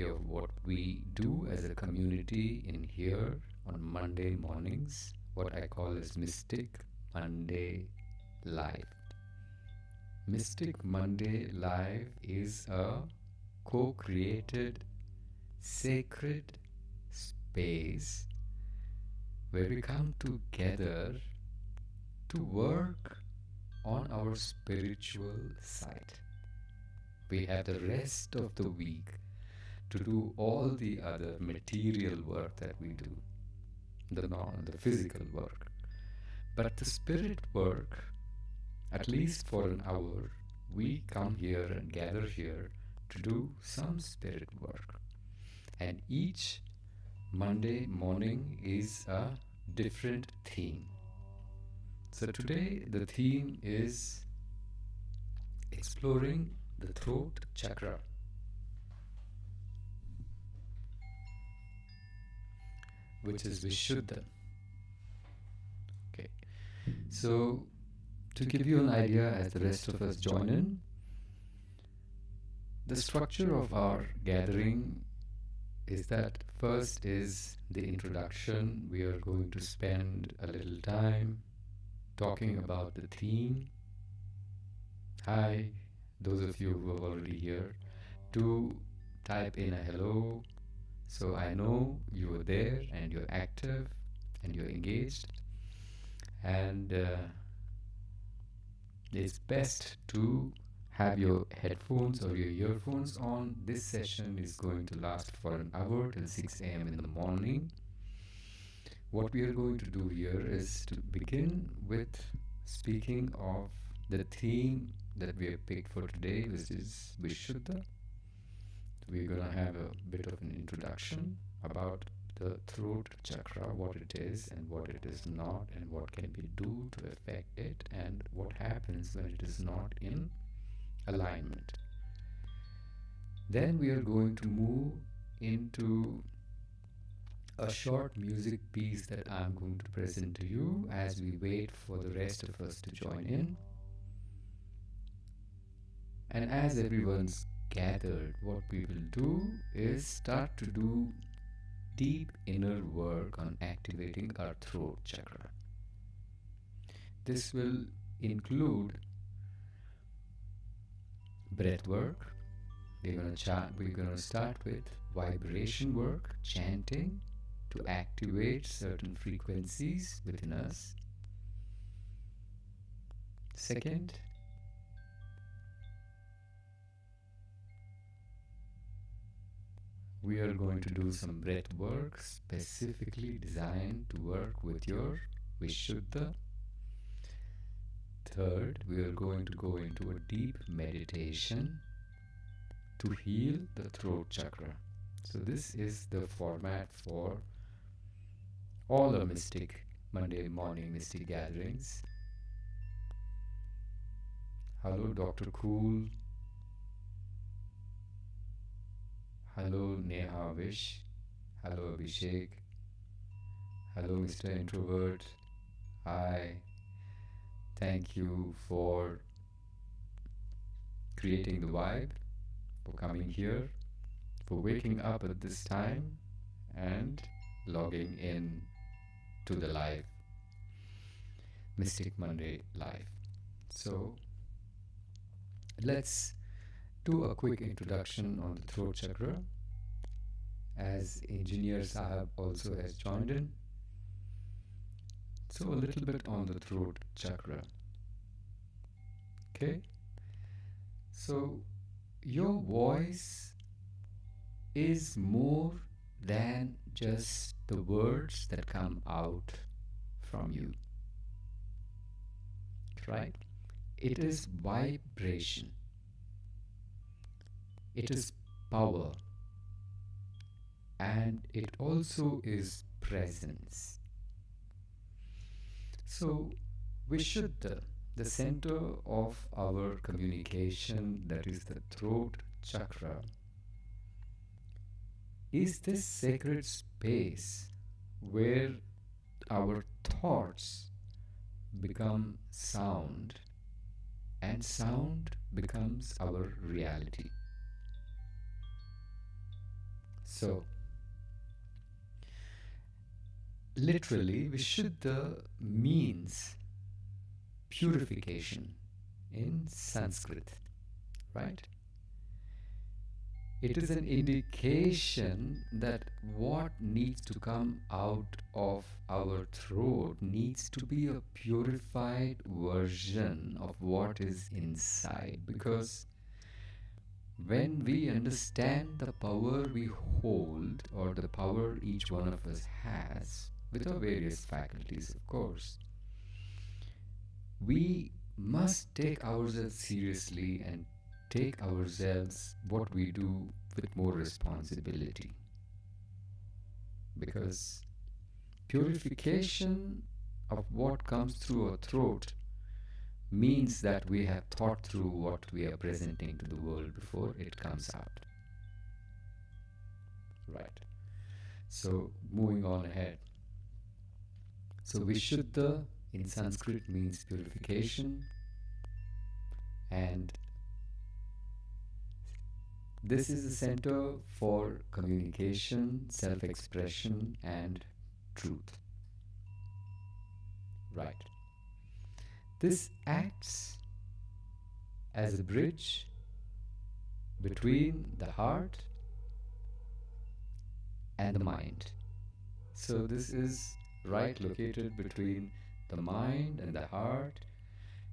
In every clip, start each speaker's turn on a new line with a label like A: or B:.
A: idea of what we do as a community in here on Monday mornings, what I call as Mystic Monday Live. Mystic Monday Live is a co-created sacred space where we come together to work on our spiritual side. We have the rest of the week to do all the other material work that we do, the physical work. But the spirit work, at least for an hour, we come here and gather here to do some spirit work. And each Monday morning is a different theme. So today the theme is exploring the throat chakra. Which is Vishuddha. Okay. So to give you an idea as the rest of us join in, the structure of our gathering is that first is the introduction. We are going to spend a little time talking about the theme. Hi, those of you who are already here, do type in a hello so I know you are there and you're active and you're engaged. And it's best to have your headphones or your earphones on. This session is going to last for an hour till 6 a.m. in the morning. What we are going to do here is to begin with speaking of the theme that we have picked for today, which is Vishuddha. We're going to have a bit of an introduction about the throat chakra, what it is and what it is not, and what can we do to affect it, and what happens when it is not in alignment. Then we are going to move into a short music piece that I'm going to present to you as we wait for the rest of us to join in. And as everyone's gathered, what we will do is start to do deep inner work on activating our throat chakra. This will include breath work. We're going to start with vibration work, chanting to activate certain frequencies within us. Second, we are going to do some breath work specifically designed to work with your Vishuddha. Third, we are going to go into a deep meditation to heal the throat chakra. So this is the format for all the Monday morning mystic gatherings. Hello Dr. Cool. Hello Neha Vish. Hello Abhishek. Hello Mr. Introvert. Hi. Thank you for creating the vibe, for coming here, for waking up at this time and logging in to the live Mystic Monday Live. So let's do a quick introduction on the throat chakra, as Engineer Sahab also has joined in. So a little bit on the throat chakra. Okay, so your voice is more than just the words that come out from you, right? It is vibration. It is power, and it also is presence. So Vishuddha, the center of our communication, that is the throat chakra, is this sacred space where our thoughts become sound and sound becomes our reality. So, literally, Vishuddha means purification in Sanskrit, right? It is an indication that what needs to come out of our throat needs to be a purified version of what is inside. Because when we understand the power we hold, or the power each one of us has, with our various faculties, of course, we must take ourselves seriously and take ourselves what we do with more responsibility. Because purification of what comes through our throat means that we have thought through what we are presenting to the world before it comes out. Right. So, moving on ahead. So, Vishuddha in Sanskrit means purification, and this is the center for communication, self expression, and truth. Right. This acts as a bridge between the heart and the mind. So, this is right located between the mind and the heart,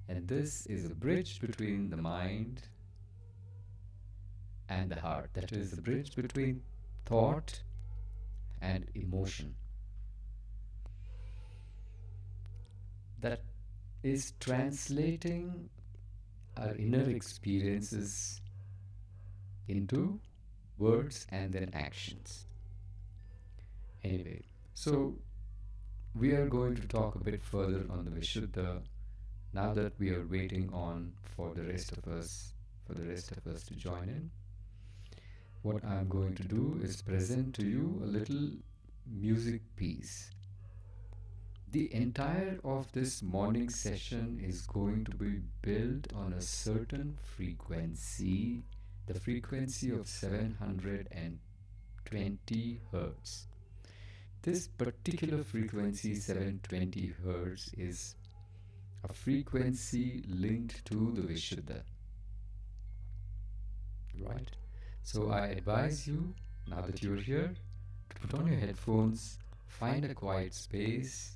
A: and this is a bridge between the mind and the heart. That is the bridge between thought and emotion. That is translating our inner experiences into words and then actions. Anyway, so we are going to talk a bit further on the Vishuddha now that we are waiting on for the rest of us to join in. What I'm going to do is present to you a little music piece. The entire of this morning session is going to be built on a certain frequency, the frequency of 720 hertz. This particular frequency, 720 hertz, is a frequency linked to the Vishuddha. Right? So I advise you, now that you're here, to put on your headphones, find a quiet space,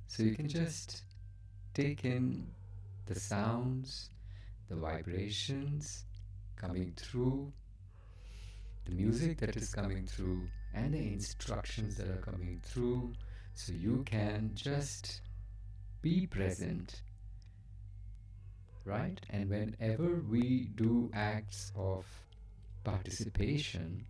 A: so you can just take in the sounds, the vibrations coming through, the music that is coming through, and the instructions that are coming through, so you can just be present, right? And whenever we do acts of participation,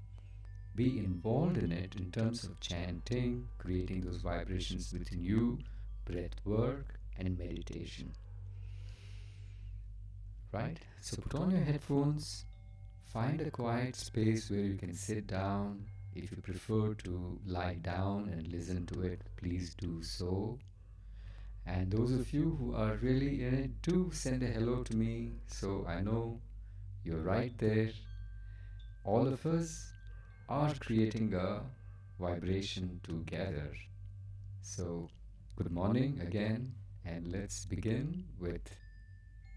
A: be involved in it in terms of chanting, creating those vibrations within you, breath work, and meditation. Right? So put on your headphones, find a quiet space where you can sit down. If you prefer to lie down and listen to it, please do so. And those of you who are really in it, do send a hello to me so I know you're right there. All of us are creating a vibration together. So, good morning again, and let's begin with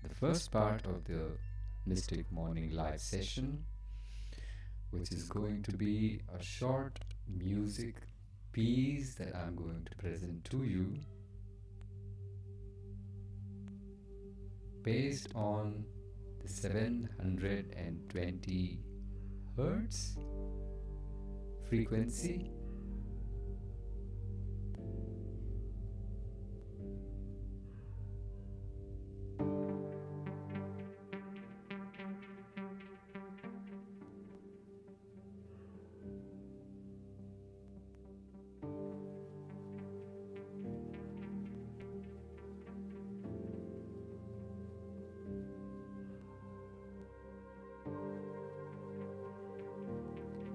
A: the first part of the Mystic Morning Live session, which is going to be a short music piece that I'm going to present to you based on the 720 hertz frequency.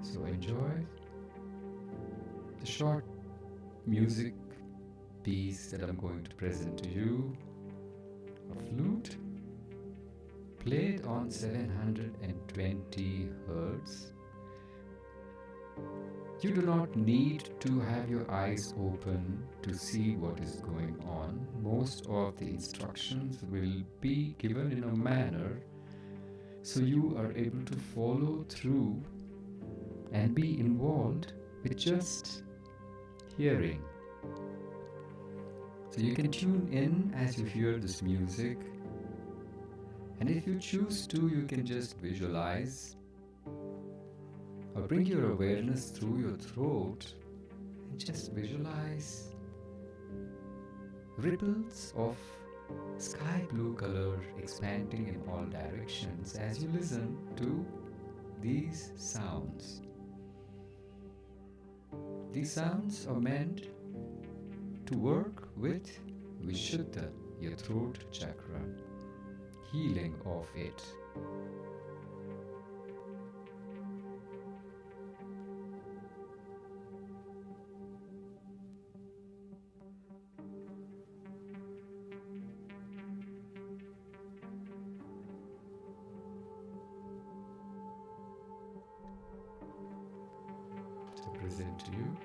A: So enjoy the short music piece that I'm going to present to you. A flute played on 720 hertz You do not need to have your eyes open to see what is going on. Most of the instructions will be given in a manner so you are able to follow through and be involved with just hearing. So you can tune in as you hear this music, and if you choose to, you can just visualize or bring your awareness through your throat and just visualize ripples of sky blue color expanding in all directions as you listen to these sounds. These sounds are meant to work with Vishuddha, your throat chakra, healing of it. To present to you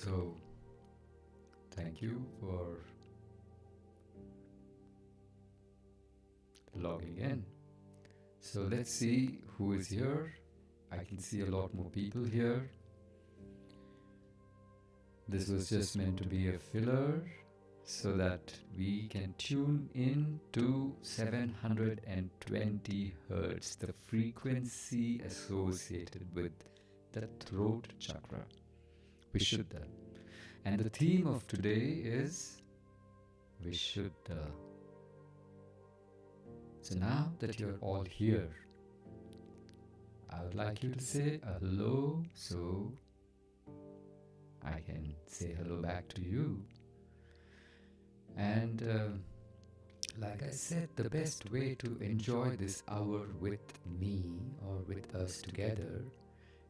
A: So, thank you for logging in. So let's see who is here. I can see a lot more people here. This was just meant to be a filler so that we can tune in to 720 hertz, the frequency associated with the throat chakra, Vishuddha. And the theme of today is Vishuddha. So now that you're all here, I would like you to say a hello so I can say hello back to you. And like I said, the best way to enjoy this hour with me or with us together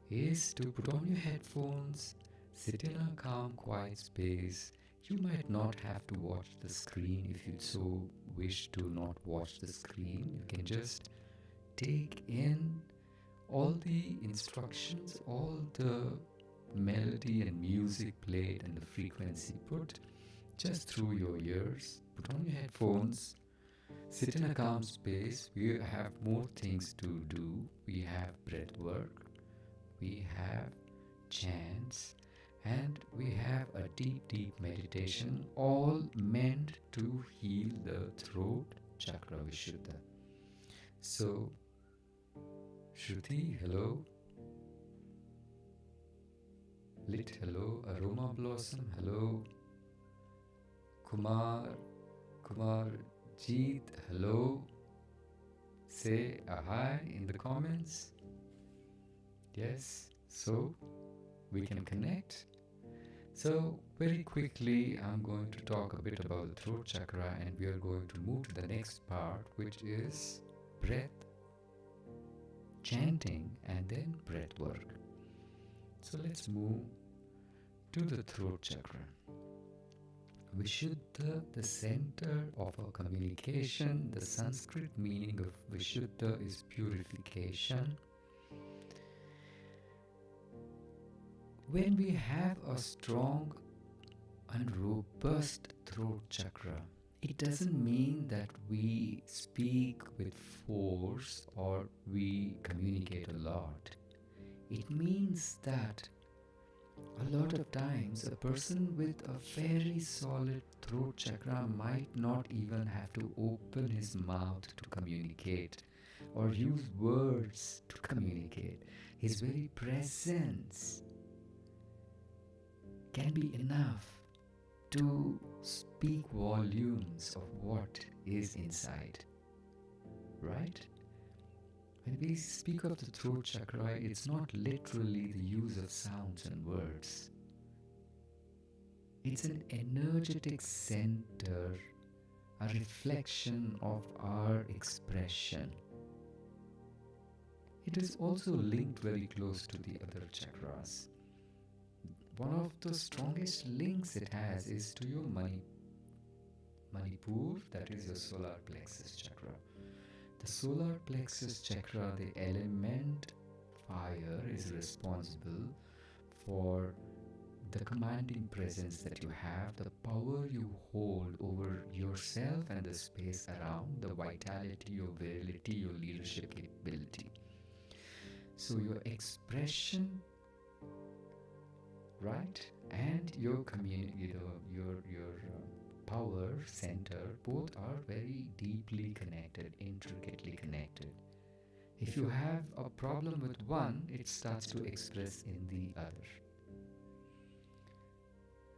A: is to put on your headphones, sit in a calm, quiet space. You might not have to watch the screen if you so wish to not watch the screen. You can just take in all the instructions, all the melody and music played and the frequency put just through your ears. Put on your headphones, sit in a calm space. We have more things to do. We have breath work, we have chants, and we have a deep meditation, all meant to heal the throat chakra, Vishuddha. So, Shruti, hello. Lit, hello. Aroma Blossom, hello. Kumar Jeet, hello. Say a hi in the comments. Yes, so we can connect. So very quickly I'm going to talk a bit about the throat chakra, and we are going to move to the next part, which is breath, chanting, and then breath work. So let's move to the throat chakra. Vishuddha, the center of our communication. The Sanskrit meaning of Vishuddha is purification. When we have a strong and robust throat chakra, it doesn't mean that we speak with force or we communicate a lot. It means that a lot of times a person with a very solid throat chakra might not even have to open his mouth to communicate or use words to communicate. His very presence can be enough to speak volumes of what is inside, right? When we speak of the throat chakra, it's not literally the use of sounds and words. It's an energetic center, a reflection of our expression. It is also linked very close to the other chakras. One of the strongest links it has is to your Manipur, that is your solar plexus chakra. The solar plexus chakra, the element fire, is responsible for the commanding presence that you have, the power you hold over yourself and the space around, the vitality, your virility, your leadership capability. So your expression, right, and your community, your power center, both are very deeply connected, intricately connected. If you have a problem with one, it starts to express in the other.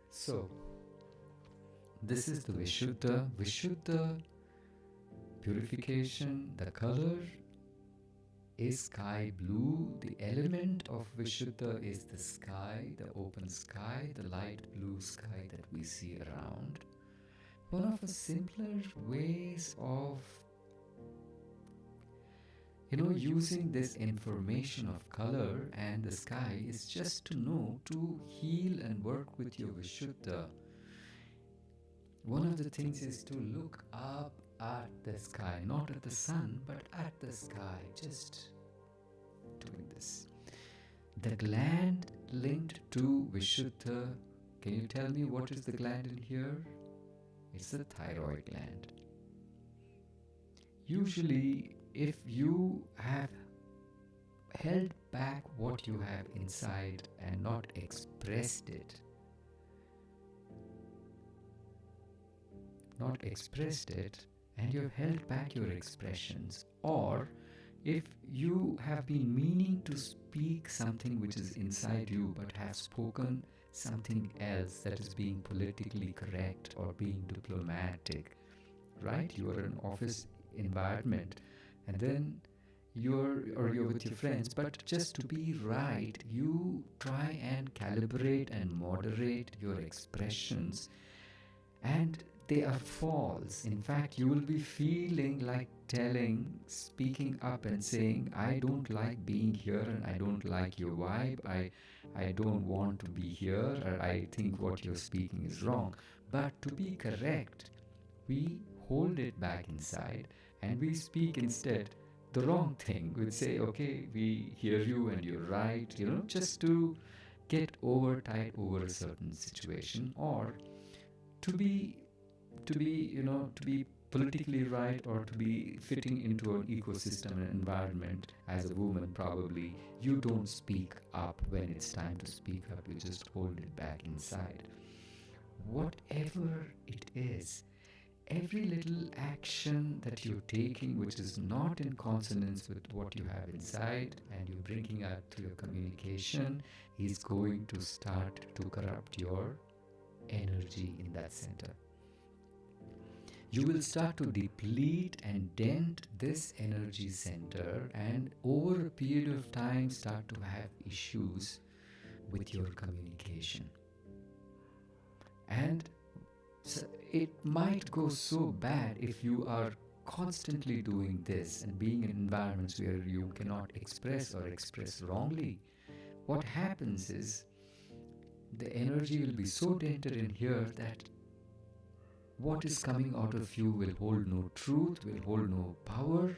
A: So, this is the Vishuddha. Vishuddha purification. The color is sky blue. The element of Vishuddha is the sky, the open sky, the light blue sky that we see around. One of the simpler ways of using this information of color and the sky is just to know to heal and work with your Vishuddha. One of the things is to look up at the sky, not at the sun, but at the sky, just doing this. The gland linked to Vishuddha Can you tell me what is the gland in here? It's the thyroid gland. Usually, if you have held back what you have inside and not expressed it, and you've held back your expressions, or if you have been meaning to speak something which is inside you but have spoken something else that is being politically correct or being diplomatic, right? You are in an office environment and then you're with your friends, but just to be right, you try and calibrate and moderate your expressions, and they are false. In fact, you will be feeling like speaking up and saying, I don't like being here and I don't like your vibe, I don't want to be here, or I think what you're speaking is wrong. But to be correct, we hold it back inside and we speak instead the wrong thing. We'd say, okay, we hear you and you're right, just to get over tight over a certain situation, or to be politically right, or to be fitting into an ecosystem and environment. As a woman, probably you don't speak up when it's time to speak up, you just hold it back inside. Whatever it is, every little action that you're taking which is not in consonance with what you have inside and you're bringing out to your communication is going to start to corrupt your energy in that center. You will start to deplete and dent this energy center, and over a period of time start to have issues with your communication. And so it might go so bad if you are constantly doing this and being in environments where you cannot express or express wrongly. What happens is the energy will be so dented in here that what is coming out of you will hold no truth, will hold no power,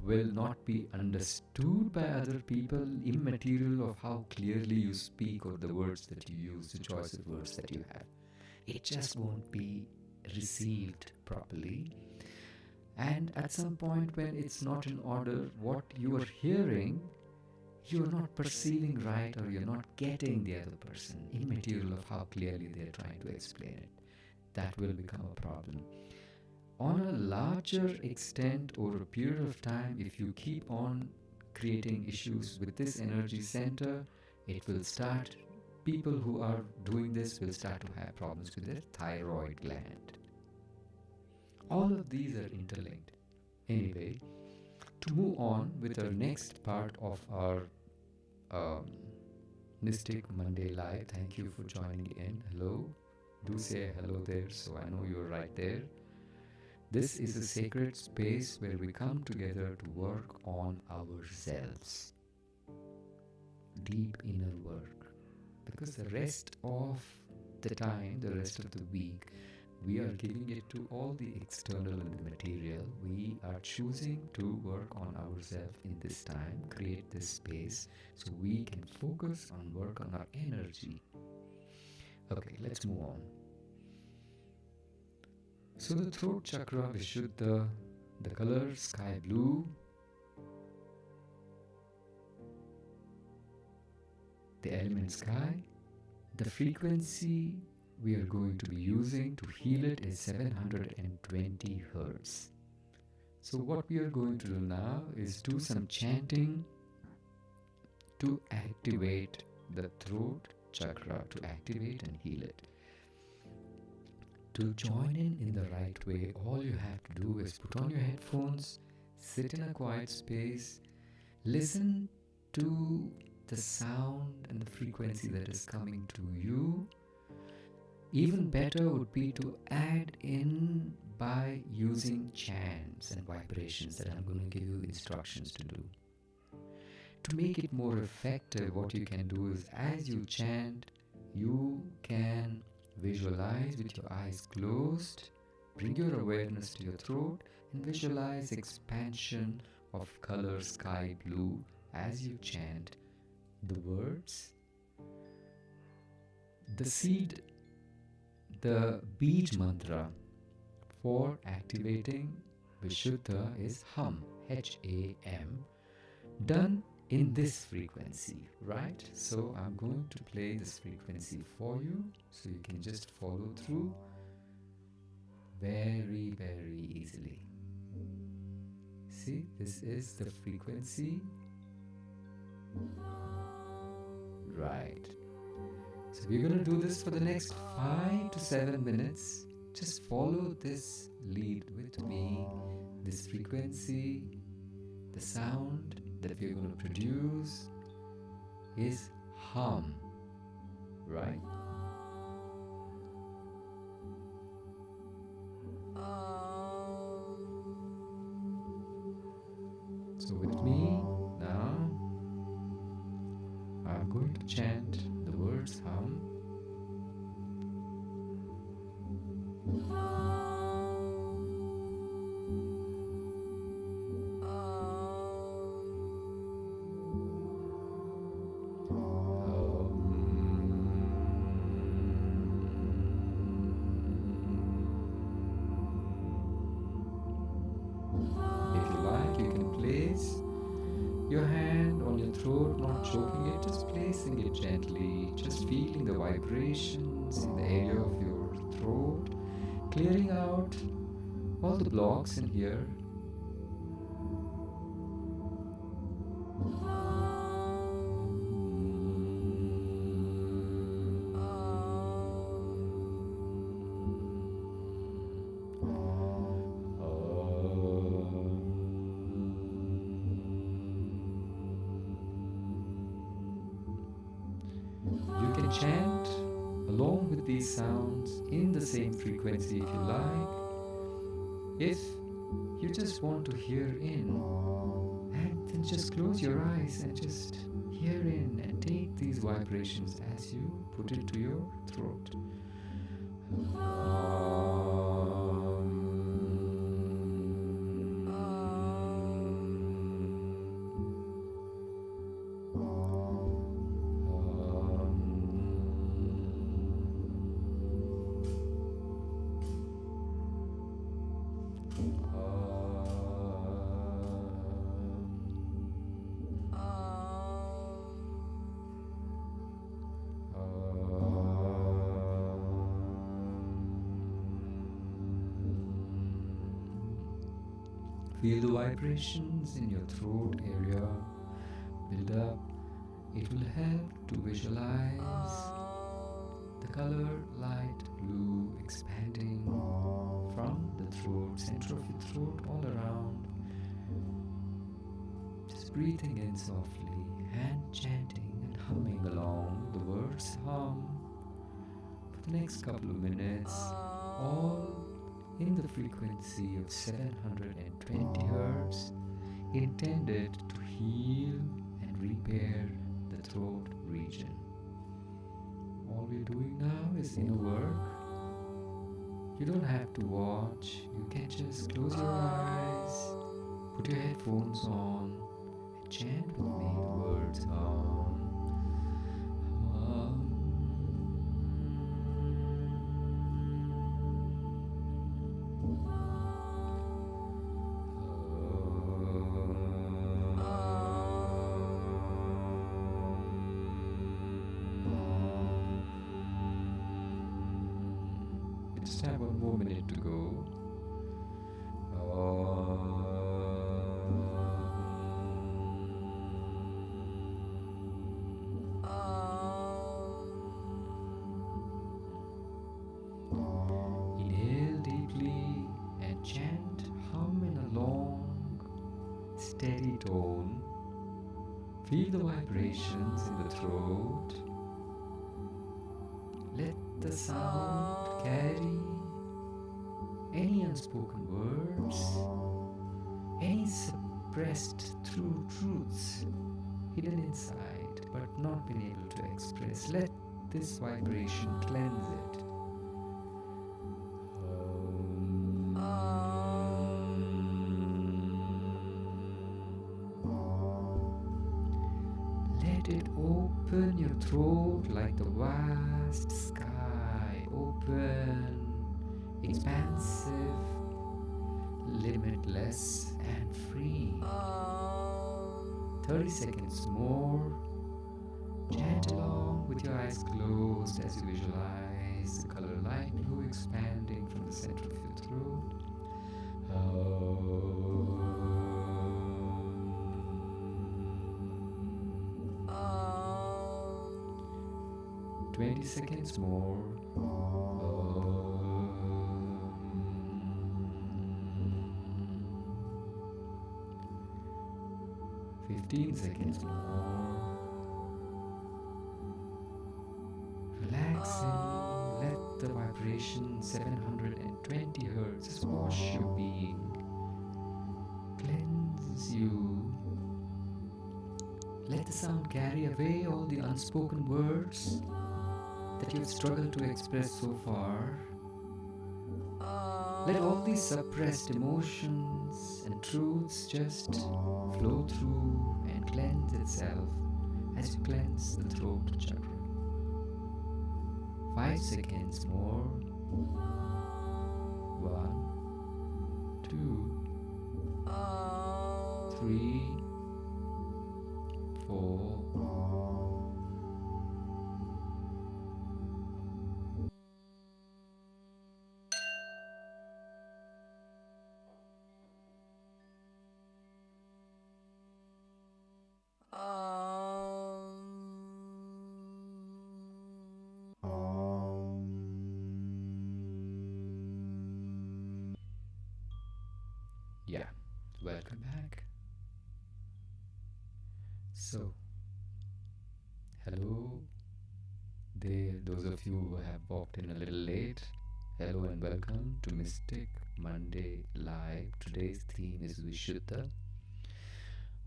A: will not be understood by other people, immaterial of how clearly you speak or the words that you use, the choice of words that you have. It just won't be received properly. And at some point when it's not in order, what you are hearing, you're not perceiving right, or you're not getting the other person, immaterial of how clearly they're trying to explain it. That will become a problem. On a larger extent, over a period of time, if you keep on creating issues with this energy center, it will start, people who are doing this will start to have problems with their thyroid gland. All of these are interlinked. Anyway, to move on with our next part of our Mystic Monday Live, thank you for joining in. Hello. Do say hello there so I know you're right there. This is a sacred space where we come together to work on ourselves. Deep inner work. Because the rest of the time, the rest of the week, we are giving it to all the external and the material. We are choosing to work on ourselves in this time, create this space so we can focus on work on our energy. Okay, let's move on. So the throat chakra, Vishuddha, the color sky blue, the element sky, the frequency we are going to be using to heal it is 720 Hertz. So what we are going to do now is do some chanting to activate the throat chakra, to activate and heal it. To join in the right way, all you have to do is put on your headphones, sit in a quiet space, listen to the sound and the frequency that is coming to you. Even better would be to add in by using chants and vibrations that I'm going to give you instructions to do. To make it more effective, what you can do is as you chant, you can visualize with your eyes closed, bring your awareness to your throat and visualize expansion of color sky blue as you chant the words. The seed, the beej mantra for activating Vishuddha is hum, H-A-M, done in this frequency, right? So I'm going to play this frequency for you so you can just follow through very, very easily. See, this is the frequency. Right. So we're going to do this for the next 5 to 7 minutes. Just follow this lead with me, this frequency. The sound that we're going to produce is hum, right? So with me now, I'm going to chant the words hum. Your hand on your throat, not choking it, just placing it gently, just feeling the vibrations in the area of your throat, clearing out all the blocks in here. You can chant along with these sounds in the same frequency if you like. If you just want to hear in, and then just close your eyes and just hear in and take these vibrations as you put it to your throat. Feel the vibrations in your throat area build up. It will help to visualize the color light blue expanding from the throat, center of your throat, all around. Just breathing in softly and chanting and humming along the words hum for the next couple of minutes, all in the frequency of 720 Hz, intended to heal and repair the throat region. All we're doing now is inner work. You don't have to watch. You can just close your eyes, put your headphones on, and chant with me the words hum, hum. Just have 1 more minute to go. Inhale deeply and chant hum in a long, steady tone. Feel the vibrations in the throat. Let the sound carry any unspoken words, any suppressed true truths hidden inside but not been able to express. Let this vibration cleanse it. Let it, open your throat like the vast sky. Open, expansive, limitless, and free. 30 seconds more. Chant along with your eyes closed as you visualize the color light blue expanding from the center of your throat. 20 seconds more. 15 seconds more. Relaxing, let the vibration 720 hertz wash your being, cleanse you. Let the sound carry away all the unspoken words that you've struggled to express so far. Let all these suppressed emotions and truths just flow through and cleanse itself as you cleanse the throat chakra. 5 seconds more. 1, 2, 3, 4. Yeah, welcome back. So, hello there, those of you who have walked in a little late. Hello and welcome to Mystic Monday Live. Today's theme is Vishuddha.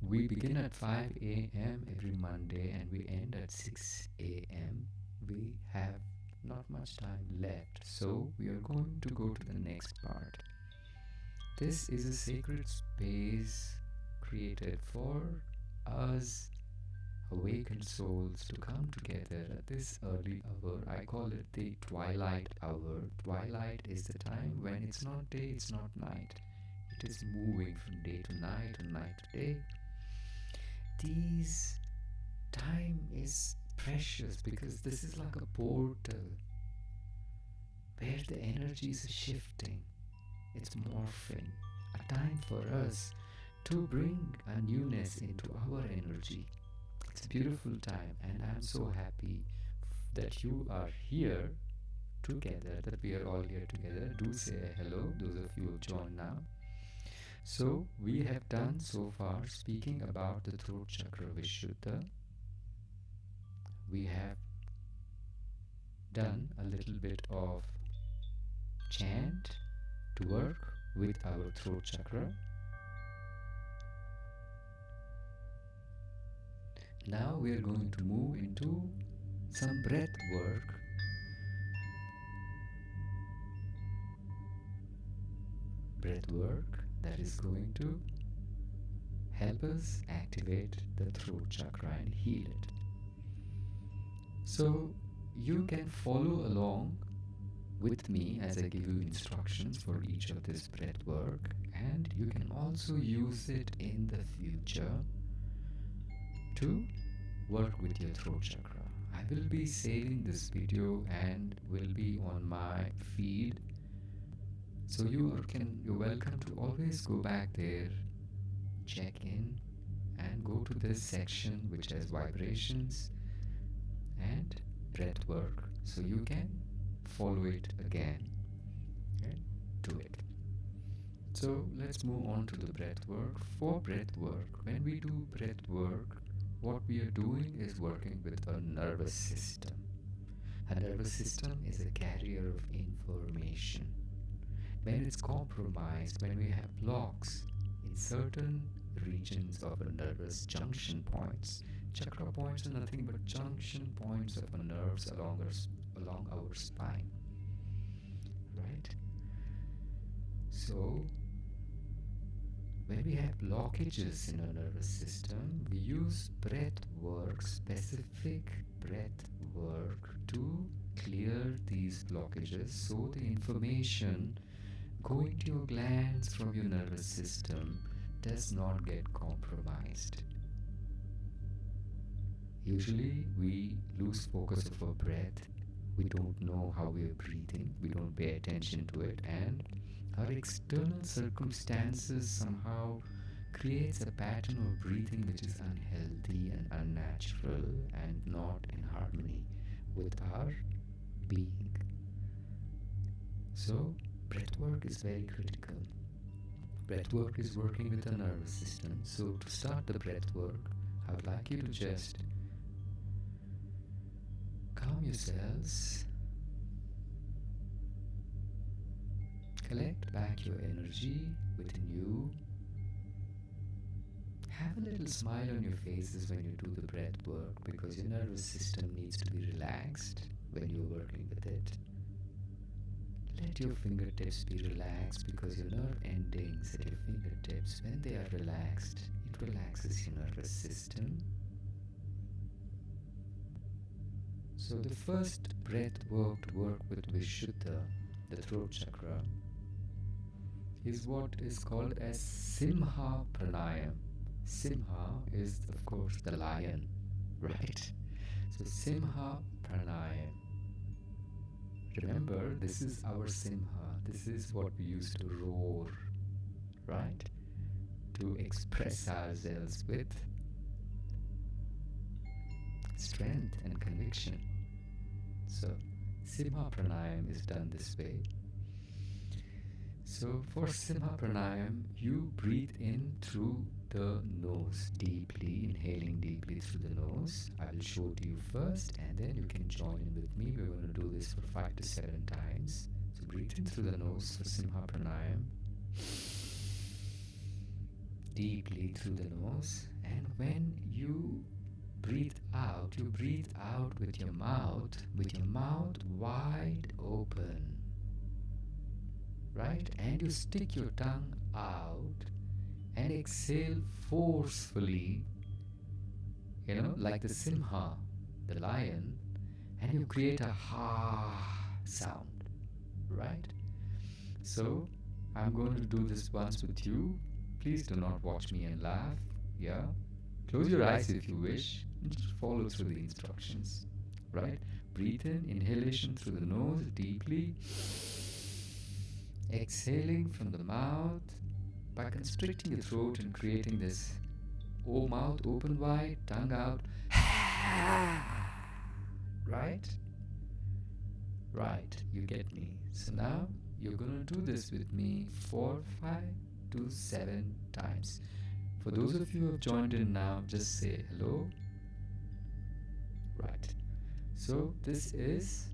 A: We begin at 5 a.m. every Monday and we end at 6 a.m. We have not much time left, so we are going to go to the next part. This is a sacred space created for us awakened souls to come together at this early hour. I call it the twilight hour. Twilight is the time when it's not day, it's not night. It is moving from day to night and night to day. These time is precious because this is like a portal where the energies are shifting. It's morphing, a time for us to bring a newness into our energy. It's a beautiful time and I'm so happy that you are here together, that we are all here together. Do say a hello, those of you who have joined now. So we have done so far speaking about the throat chakra Vishuddha. We have done a little bit of chant to work with our throat chakra. Now we are going to move into some breath work. Breath work that is going to help us activate the throat chakra and heal it. So you can follow along with me as I give you instructions for each of this breath work, and you can also use it in the future to work with your throat chakra. I will be saving this video and will be on my feed, so you're welcome to always go back there, check in and go to this section which has vibrations and breath work, so you can follow it again and do it. So let's move on to the breath work. For breath work, when we do breath work, what we are doing is working with a nervous system. A nervous system is a carrier of information. When it's compromised, when we have blocks in certain regions of a nervous junction points, chakra points are nothing but junction points of our nerves along our spine, right? So when we have blockages in our nervous system, we use breath work, specific breath work to clear these blockages so the information going to your glands from your nervous system does not get compromised. Usually we lose focus of our breath, we don't know how we are breathing, we don't pay attention to it, and our external circumstances somehow creates a pattern of breathing which is unhealthy and unnatural and not in harmony with our being. So breath work is very critical. Breath work is working with the nervous system. So to start the breath work, I would like you to just calm yourselves, collect back your energy within you. Have a little smile on your faces when you do the breath work, because your nervous system needs to be relaxed when you're working with it. Let your fingertips be relaxed, because your nerve endings at your fingertips, when they are relaxed, it relaxes your nervous system. So the first breath work to work with Vishuddha, the throat chakra, is what is called as Simha Pranayam. Simha is, of course, the lion, right? So Simha Pranayam. Remember, this is our Simha. This is what we used to roar, right? To express ourselves with strength and conviction. So Simha Pranayam is done this way. So for Simha Pranayam, you breathe in through the nose deeply, inhaling deeply through the nose. I will show it to you first, and then you can join in with me. We're going to do this for 5 to 7 times. So breathe in through the nose for Simha Pranayam. Deeply through the nose. And when you breathe out with your mouth wide open. Right? And you stick your tongue out and exhale forcefully, like the Simha, the lion, and you create a ha sound, right? So I'm going to do this once with you. Please do not watch me and laugh. Yeah, close your eyes if you wish, and just follow through the instructions, right? Breathe in, inhalation through the nose deeply, exhaling from the mouth by constricting your throat and creating this mouth open wide, tongue out. Right? Right, you get me. So now you're going to do this with me for 5 to 7 times. For those of you who have joined in now, just say hello. Right. So this is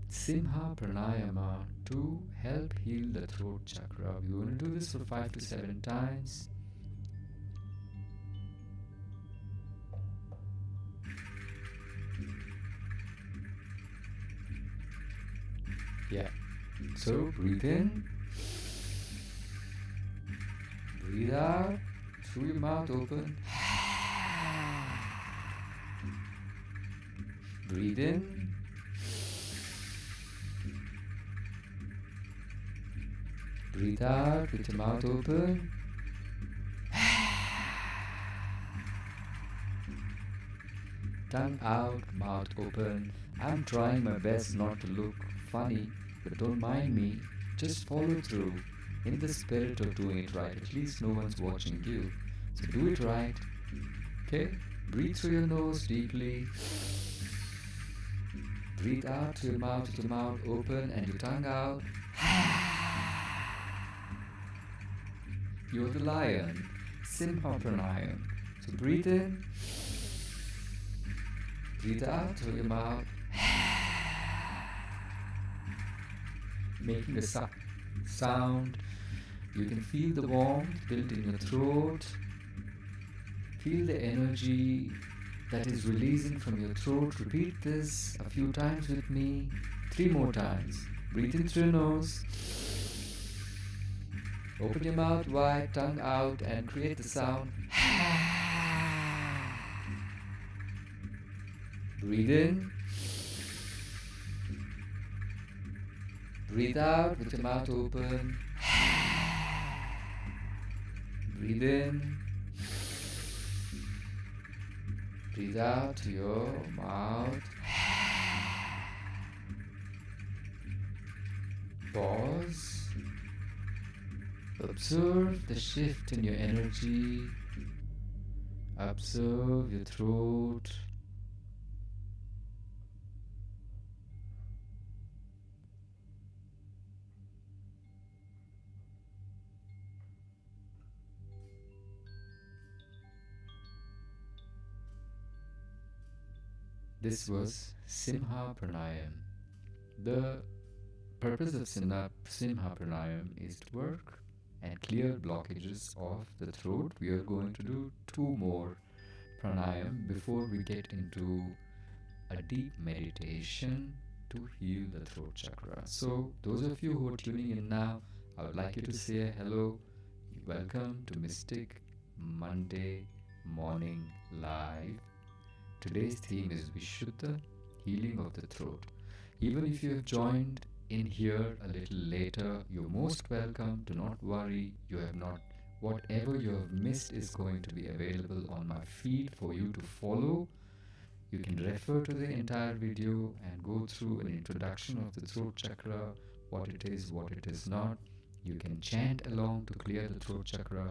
A: Simha Pranayama to help heal the throat chakra. We're going to do this for 5 to 7 times. Yeah. So breathe in, breathe out through your mouth open. Breathe in. Breathe out with your mouth open. Tongue out, mouth open. I'm trying my best not to look funny, but don't mind me. Just follow through in the spirit of doing it right. At least no one's watching you. So do it right. Okay? Breathe through your nose deeply. Breathe out through your mouth with your mouth open and your tongue out. You're the lion. Simha Pranayam. So breathe in. Breathe out through your mouth. Making a sound. You can feel the warmth built in your throat. Feel the energy that is releasing from your throat. Repeat this a few times with me. 3 more times. Breathe in through your nose. Open your mouth wide, tongue out, and create the sound. Breathe in. Breathe out with your mouth open. Breathe in. Breathe out to your mouth. Pause. Observe the shift in your energy. Observe your throat. This was Simha Pranayam. The purpose of Simha Pranayam is to work and clear blockages of the throat. We are going to do 2 more pranayam before we get into a deep meditation to heal the throat chakra. So those of you who are tuning in now, I would like you to say hello. Welcome to Mystic Monday Morning Live. Today's theme is Vishuddha, healing of the throat. Even if you have joined in here a little later, you're most welcome. Do not worry, you have not, whatever you have missed is going to be available on my feed for you to follow. You can refer to the entire video and go through an introduction of the throat chakra, what it is not. You can chant along to clear the throat chakra.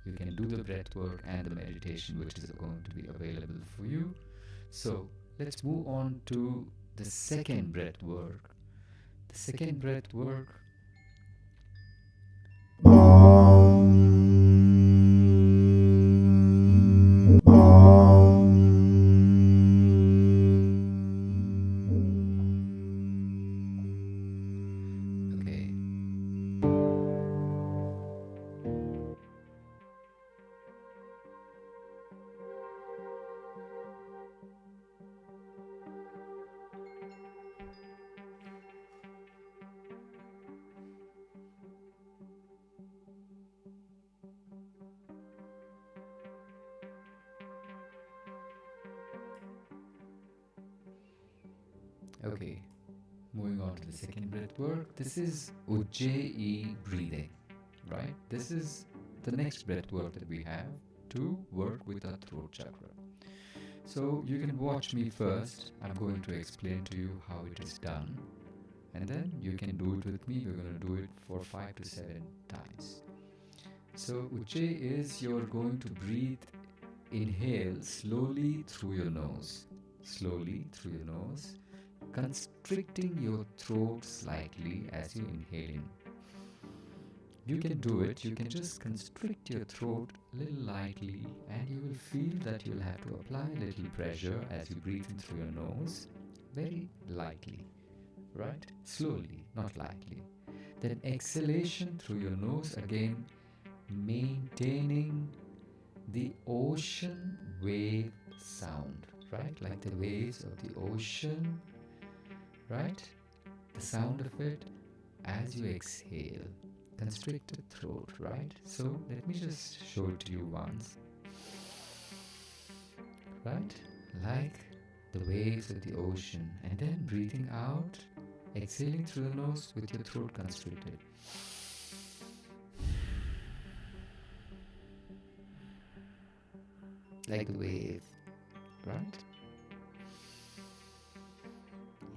A: You can do the breath work and the meditation, which is going to be available for you. So let's move on to the second breath work. The second breath work. Okay. Okay, moving on to the second breath work. This is Ujjayi breathing, right? This is the next breath work that we have to work with our throat chakra. So you can watch me first. I'm going to explain to you how it is done, and then you can do it with me. We're going to do it for 5 to 7 times. So Ujjayi is you're going to breathe, inhale slowly through your nose. Slowly through your nose, constricting your throat slightly as you inhale in. You can do it, you can just constrict your throat a little lightly, and you will feel that you'll have to apply a little pressure as you breathe in through your nose, very lightly, right? Slowly, not lightly. Then exhalation through your nose again, maintaining the ocean wave sound, right? Like the waves of the ocean, right? The sound of it as you exhale. Constricted throat, right? So let me just show it to you once. Right? Like the waves of the ocean. And then breathing out, exhaling through the nose with your throat constricted. Like the wave, right?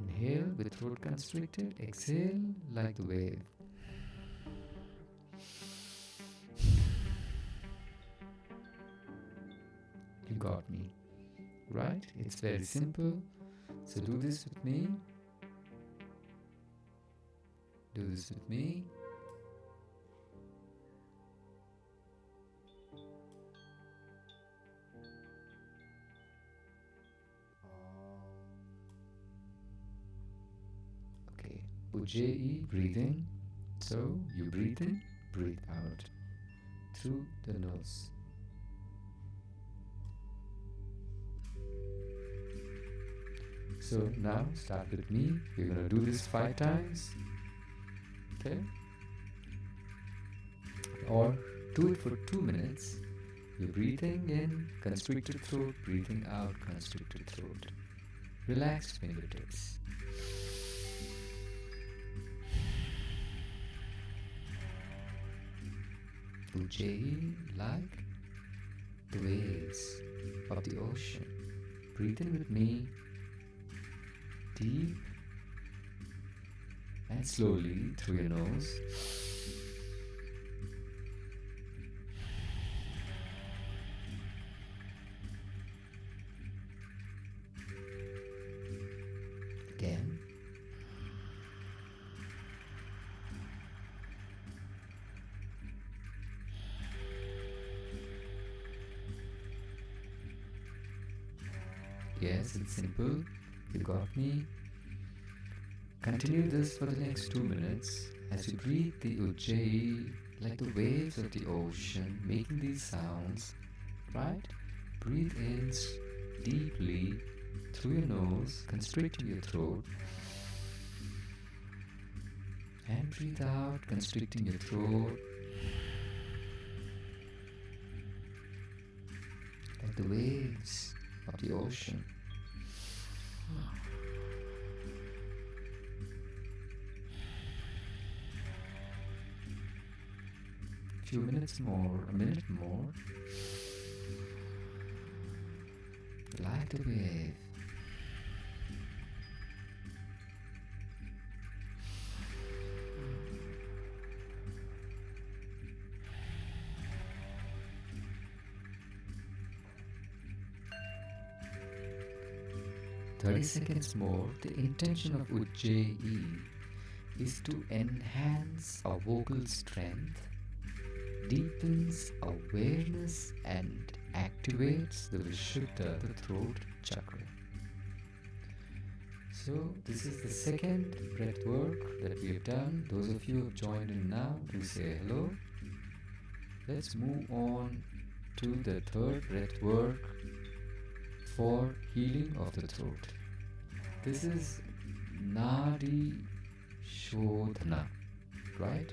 A: Inhale with throat constricted, exhale like the wave. You got me, right? It's very simple. So do this with me. Do this with me. Okay, Ujjayi breathing. So you breathe in, breathe out through the nose. So now start with me. We're going to do this 5 times. Okay? Or do it for 2 minutes. You're breathing in, constricted throat, breathing out, constricted throat. Relaxed fingertips. Ujjayi like the waves of the ocean. Breathe in with me, deep and slowly through your nose. Again. Yes, it's simple. You got me. Continue this for the next 2 minutes as you breathe the Ujjayi like the waves of the ocean, making these sounds, right? Breathe in deeply through your nose, constricting your throat. And breathe out, constricting your throat. Like the waves of the ocean. Few minutes more, a minute more. Like the wave. "30 seconds more." The intention of Ujjayi is to enhance our vocal strength, deepens awareness and activates the Vishuddha, the throat chakra. So this is the second breath work that we have done. Those of you who have joined in now, do say hello. Let's move on to the third breath work for healing of the throat. This is Nadi Shodhana, right?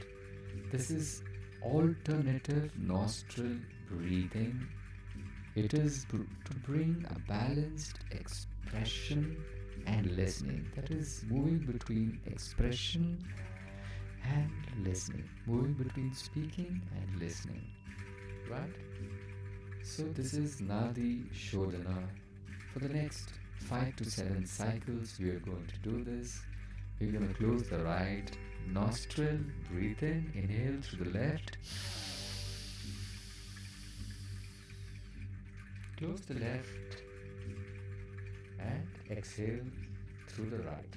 A: This is alternative nostril breathing. It is to bring a balanced expression and listening. That is moving between expression and listening, moving between speaking and listening, right? So this is Nadi Shodhana. For the next 5 to 7 cycles we are going to do this. We're going to close the right nostril, breathe in, inhale through the left, close the left and exhale through the right.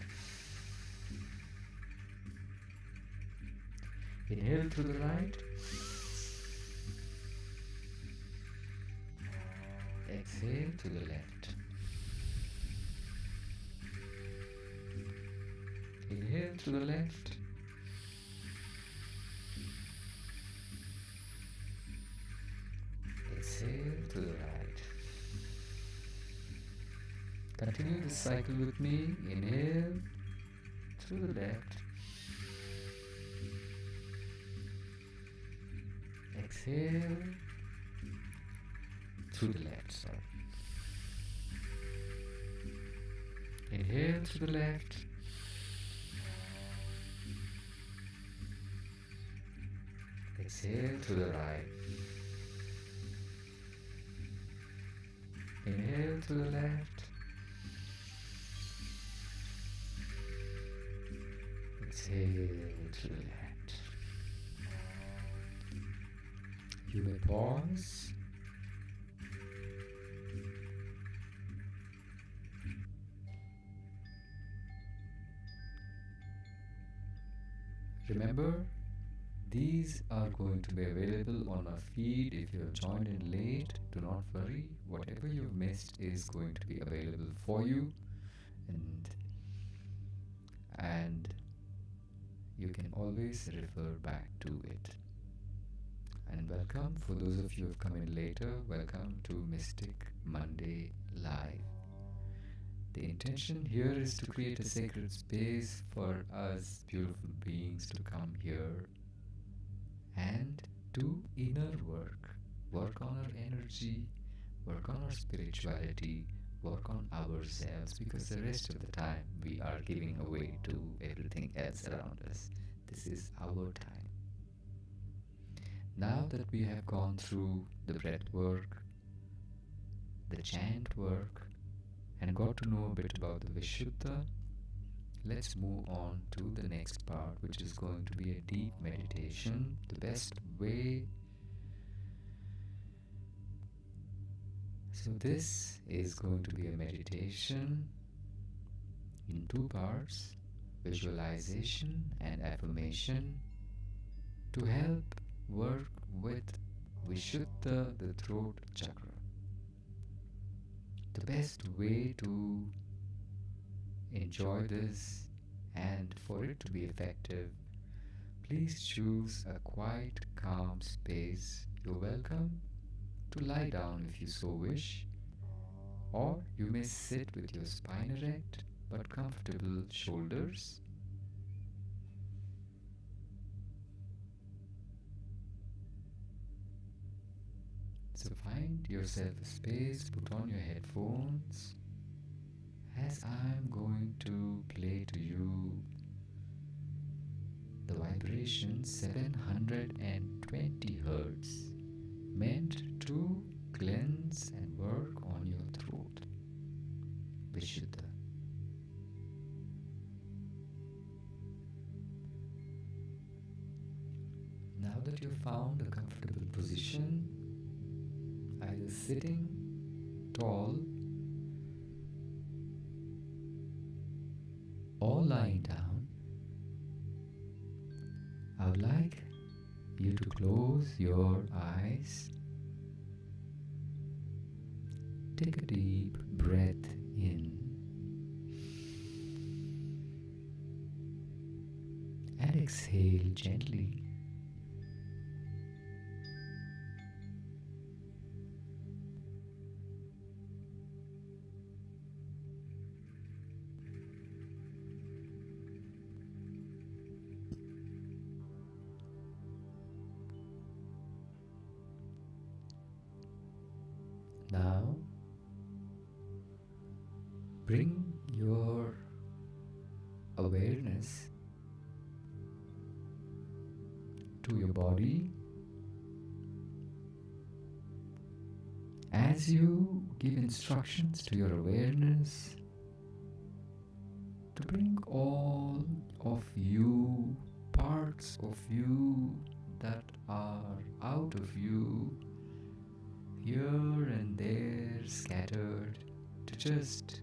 A: Inhale through the right, exhale to the left. Inhale to the left, exhale to the right. Continue this cycle with me. Inhale through the left, exhale through the left, Inhale to the left, exhale to the right. Inhale to the left, exhale to the left. You may pause. Remember, these are going to be available on our feed. If you have joined in late, do not worry. Whatever you've missed is going to be available for you, and you can always refer back to it. And welcome, for those of you who have come in later, welcome to Mystic Monday Live. The intention here is to create a sacred space for us beautiful beings to come here and do inner work, work on our energy, work on our spirituality, work on ourselves, because the rest of the time we are giving away to everything else around us. This is our time. Now that we have gone through the breath work, the chant work, and got to know a bit about the Vishuddha, let's move on to the next part, which is going to be a deep meditation. The best way. So, this is going to be a meditation in two parts, visualization and affirmation, to help work with Vishuddha, the throat chakra. The best way to enjoy this and for it to be effective, please choose a quiet, calm space. You're welcome to lie down if you so wish, or you may sit with your spine erect but comfortable shoulders. So find yourself a space, put on your headphones as I'm going to play to you the vibration 720 Hertz, meant to cleanse and work on your throat. Vishuddha. Now that you've found a comfortable position, either sitting tall or lying down, I would like you to close your eyes. Take a deep breath in and exhale gently. Now, bring your awareness to your body as you give instructions to your awareness to bring all of you, parts of you that are out of you, here and there scattered, to just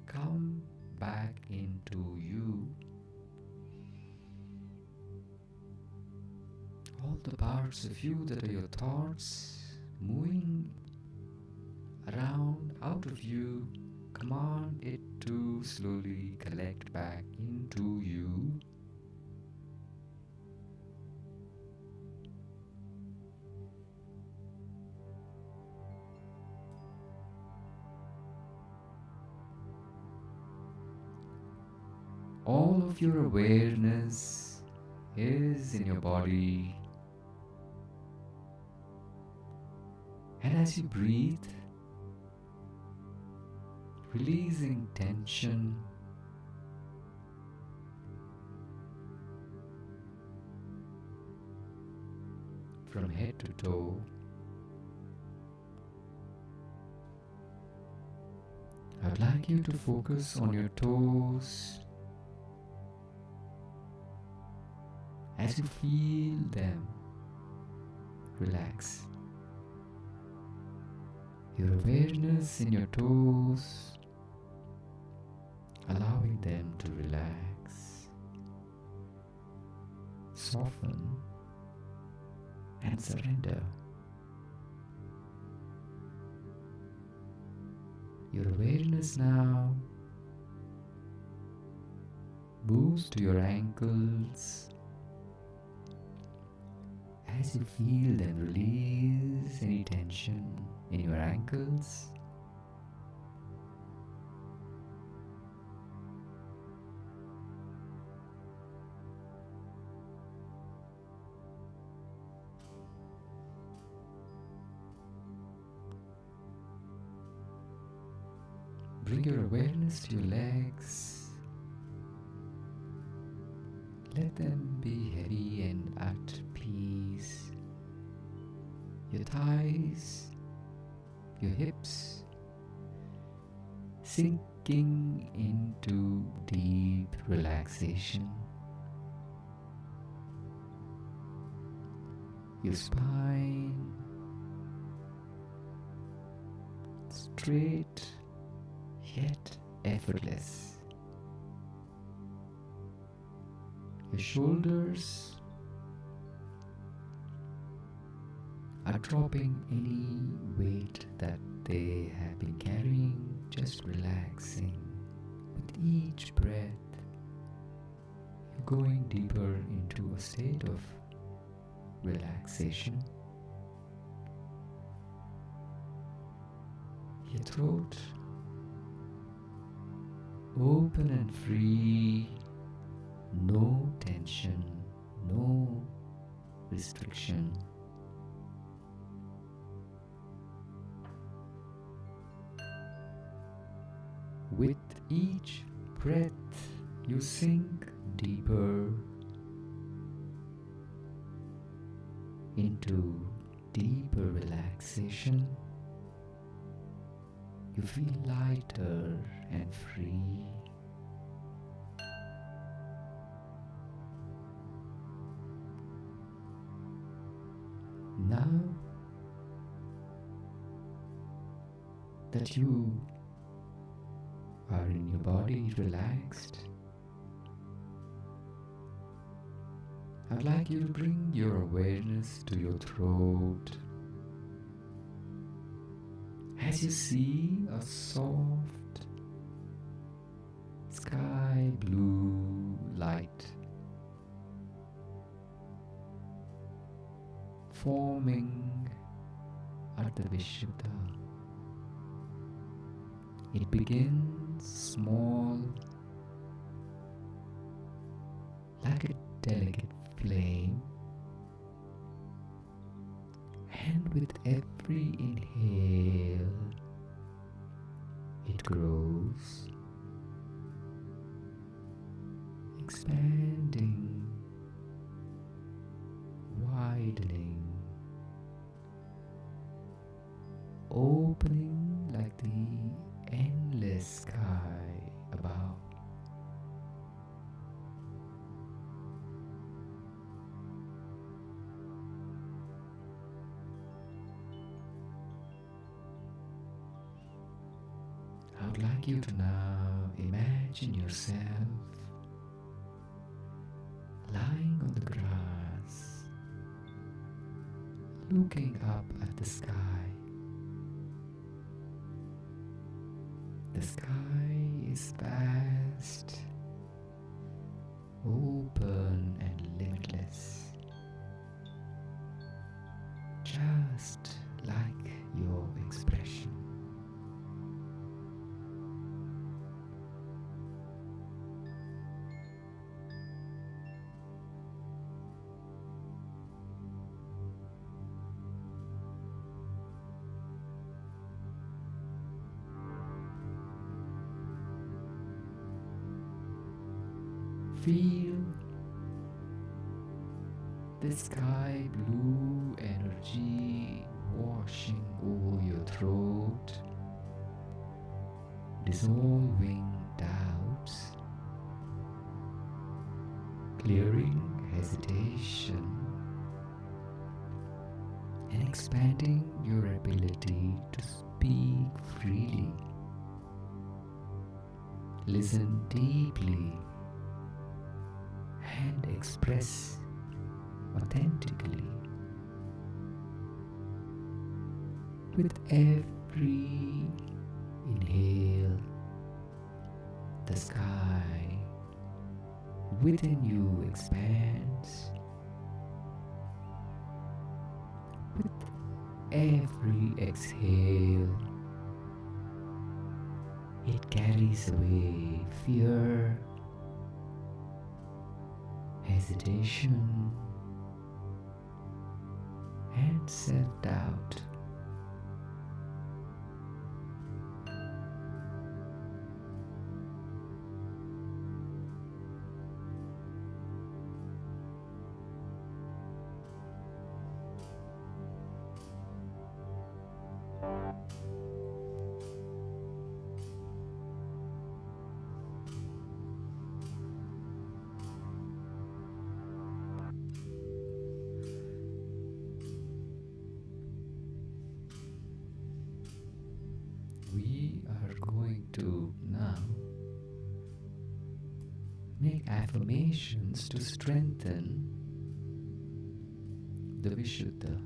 A: come back into you. All the parts of you that are your thoughts moving around out of you, command it to slowly collect back into you. All of your awareness is in your body, and as you breathe, releasing tension, from head to toe, I'd like you to focus on your toes as you feel them relax. Your awareness in your toes, allowing them to relax, soften, and surrender. Your awareness now moves to your ankles as you feel them release any tension in your ankles. Bring your awareness to your legs. Let them be heavy and at peace. Your thighs, your hips, sinking into deep relaxation. Your spine straight yet effortless. Your shoulders are dropping any weight that they have been carrying, just relaxing. With each breath, you're going deeper into a state of relaxation. Your throat open and free, no tension, no restriction. With each breath, you sink deeper into deeper relaxation. You feel lighter and free. Now that you are in your body relaxed, I'd like you to bring your awareness to your throat as you see a soft sky blue light forming at the Vishuddha. It begins small, like a delicate flame, and with every inhale, it grows, expanding, widening, opening like the endless sky above. I would like you to now imagine yourself lying on the grass, looking up at the sky. The sky is vast, open and limitless, just like your expression. Feel the sky blue energy washing over your throat, dissolving doubts, clearing hesitation, and expanding your ability to speak freely. Listen deeply and express authentically. With every inhale, the sky within you expands. With every exhale, it carries away fear, hesitation, and self-doubt. We are going to now make affirmations to strengthen the Vishuddha.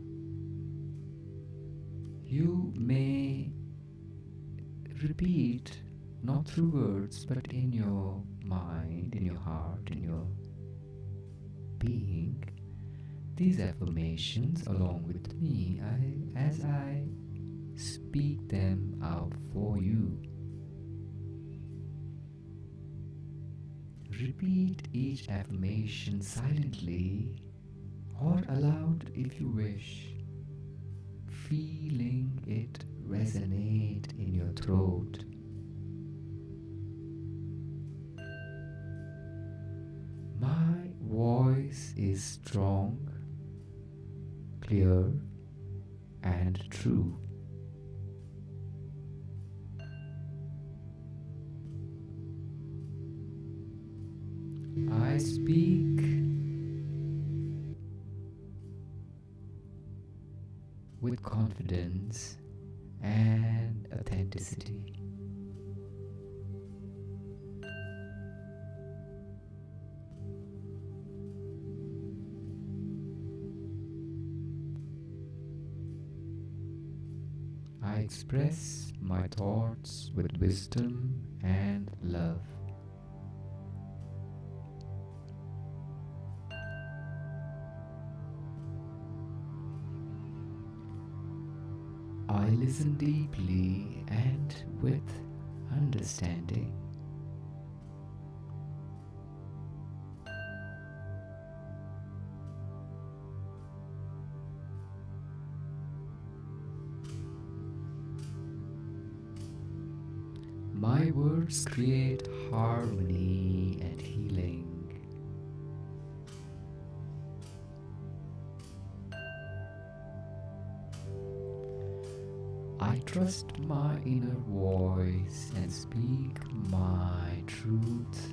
A: You may repeat, not through words, but in your mind, in your heart, in your being, these affirmations along with me as I speak them out for you. Repeat each affirmation silently or aloud if you wish, feeling it resonate in your throat. My voice is strong, clear, and true. I speak with confidence and authenticity. I express my thoughts with wisdom and love. I listen deeply and with understanding. My words create harmony and healing. I trust my inner voice and speak my truth.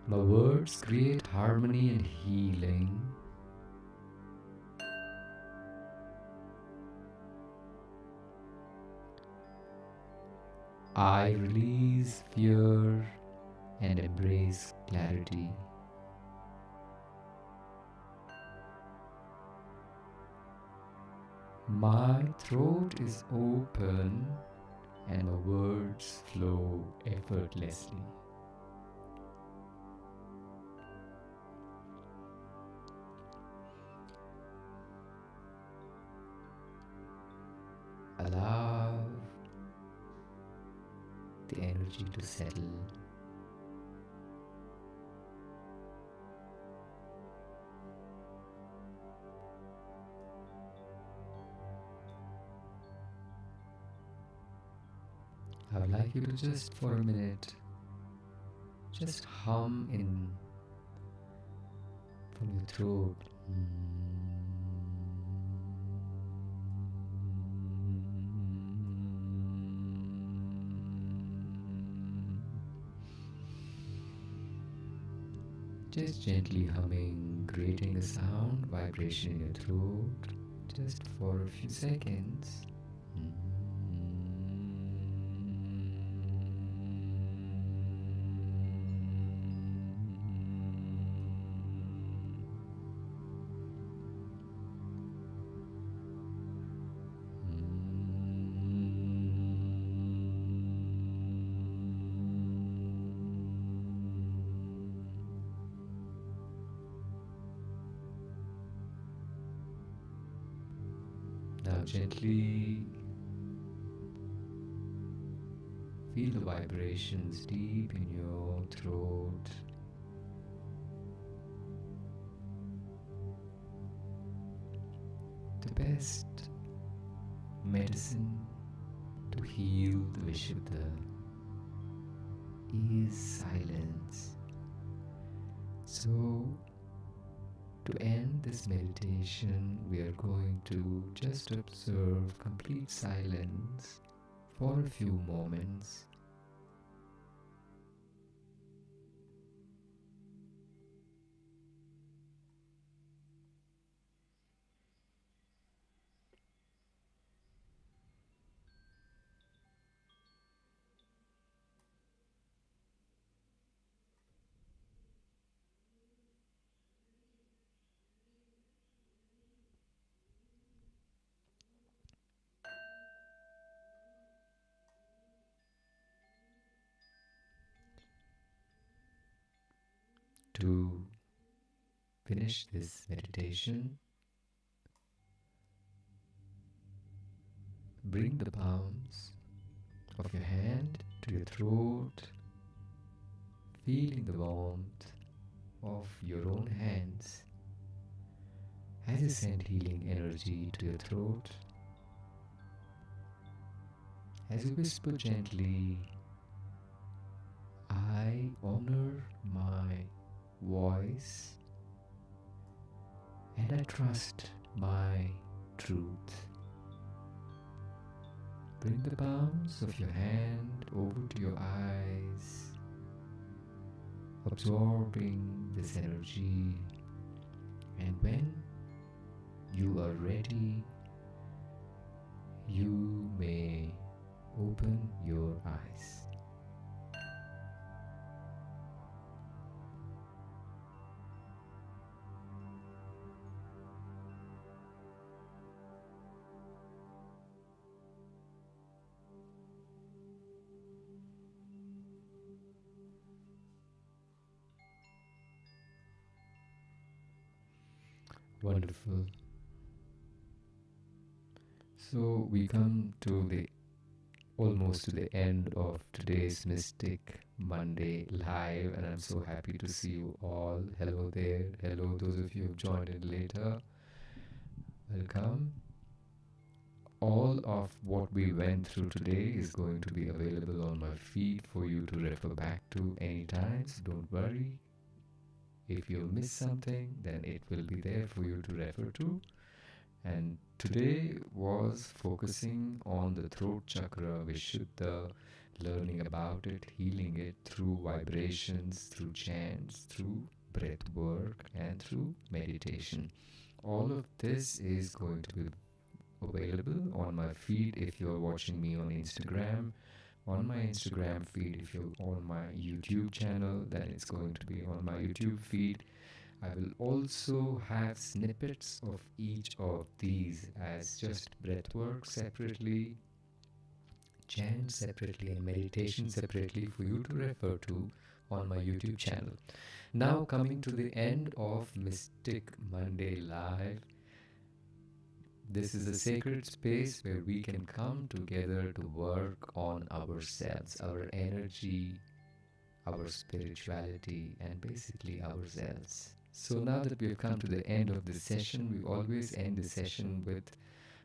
A: My words create harmony and healing. I release fear and embrace clarity. My throat is open and my words flow effortlessly. Allow the energy to settle. I would like you to just for a minute, just hum in from your throat. Just gently humming, creating a sound vibration in your throat, just for a few seconds. Now gently feel the vibrations deep in your throat. The best medicine to heal the Vishuddha is silence. So, to end this meditation, we are going to just observe complete silence for a few moments. To finish this meditation, bring the palms of your hand to your throat, feeling the warmth of your own hands as you send healing energy to your throat. As you whisper gently, I honor my voice and I trust my truth. Bring the palms of your hand over to your eyes, absorbing this energy, and when you are ready, you may open your eyes. Wonderful. So we come to the almost to the end of today's Mystic Monday live, and I'm so happy to see you all. Hello there. Hello, those of you who've joined in later. Welcome. All of what we went through today is going to be available on my feed for you to refer back to anytime, so don't worry. If you miss something, then it will be there for you to refer to. And today was focusing on the throat chakra, Vishuddha, learning about it, healing it through vibrations, through chants, through breath work, and through meditation. All of this is going to be available on my feed if you're watching me on Instagram. On my Instagram feed, if you're on my YouTube channel, then it's going to be on my YouTube feed. I will also have snippets of each of these as just breathwork separately, chant separately, and meditation separately for you to refer to on my YouTube channel. Now, coming to the end of Mystic Monday Live, this is a sacred space where we can come together to work on ourselves, our energy, our spirituality, and basically ourselves. So now that we've come to the end of this session, we always end the session with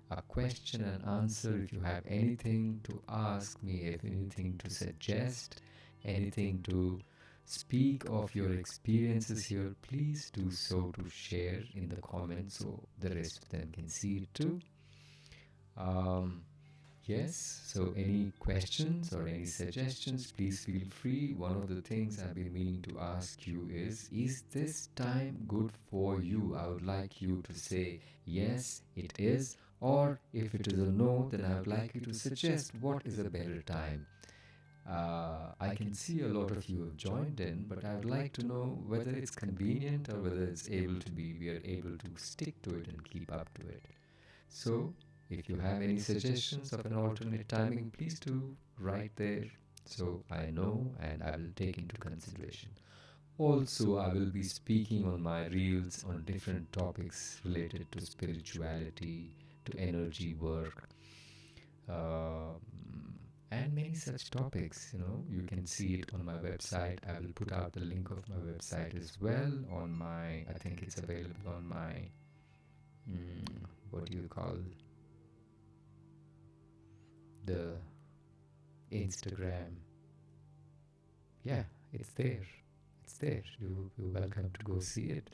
A: a question and answer. If you have anything to ask me, if anything to suggest, anything to speak of your experiences here, please do so to share in the comments so the rest of them can see it too. Yes, so any questions or any suggestions, please feel free. One of the things I've been meaning to ask you is this time good for you? I would like you to say, yes, it is. Or if it is a no, then I would like you to suggest what is a better time. I can see a lot of you have joined in, but I would like to know whether it's convenient or whether it's able to be, we are able to stick to it and keep up to it. So, if you have any suggestions of an alternate timing, please do write there so I know and I will take into consideration. Also, I will be speaking on my reels on different topics related to spirituality, to energy work, and many such topics. You can see it on my website. I will put out the link of my website as well on my, I think it's available on my, what do you call, the Instagram. Yeah, it's there. It's there. You're welcome to go see it.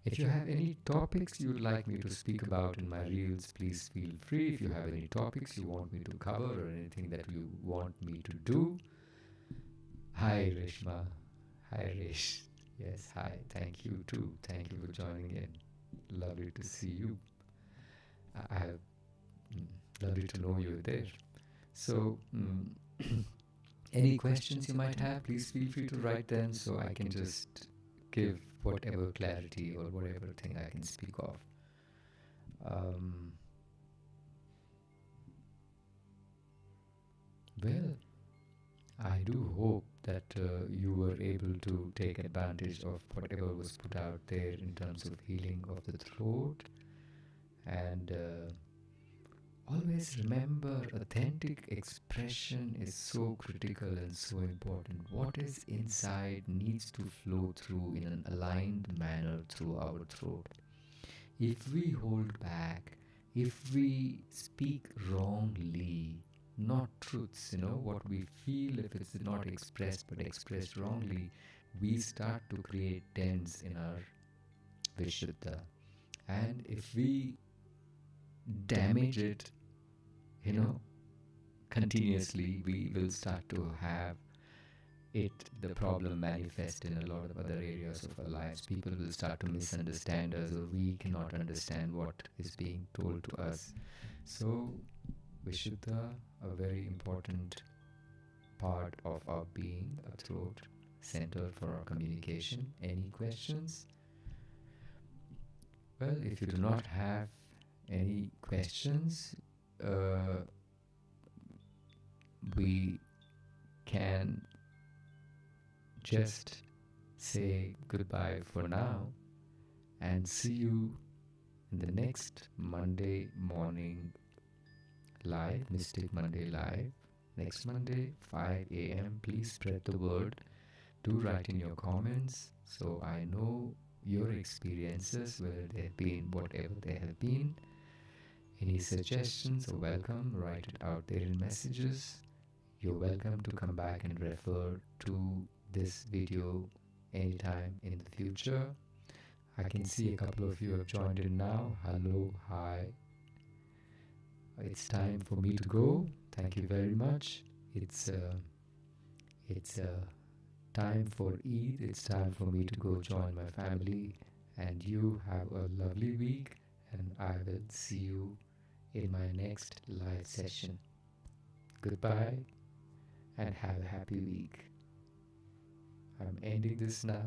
A: If you have any topics you would like me to speak about in my reels, please feel free. If you have any topics you want me to cover or anything that you want me to do. Hi, Reshma. Hi, Resh. Yes, hi. Thank you too. Thank you for joining in. Lovely to see you. I have lovely to know you're there. So, any questions you might have, please feel free to write them so I can just give whatever clarity or whatever thing I can speak of. Well, I do hope that you were able to take advantage of whatever was put out there in terms of healing of the throat. And always remember, authentic expression is so critical and so important. What is inside needs to flow through in an aligned manner through our throat. If we hold back, if we speak wrongly, not truths, what we feel, if it's not expressed but expressed wrongly, we start to create dents in our Vishuddha. And if we damage it, continuously, we will start to have the problem manifest in a lot of other areas of our lives. People will start to misunderstand us, or we cannot understand what is being told to us. So, Vishuddha, a very important part of our being, a throat center for our communication. Any questions? Well, if you do not have any questions, we can just say goodbye for now and see you in the next Monday morning live, Mystic Monday Live. Next Monday, 5 a.m. Please spread the word. Do write in your comments so I know your experiences, whether they have been whatever they have been. Any suggestions are welcome. Write it out there in messages. You're welcome to come back and refer to this video anytime in the future. I can see a couple of you have joined in now. Hello, hi. It's time for me to go. Thank you very much. It's time for Eid. It's time for me to go join my family. And you have a lovely week. And I will see you in my next live session. Goodbye and have a happy week. I'm ending this now.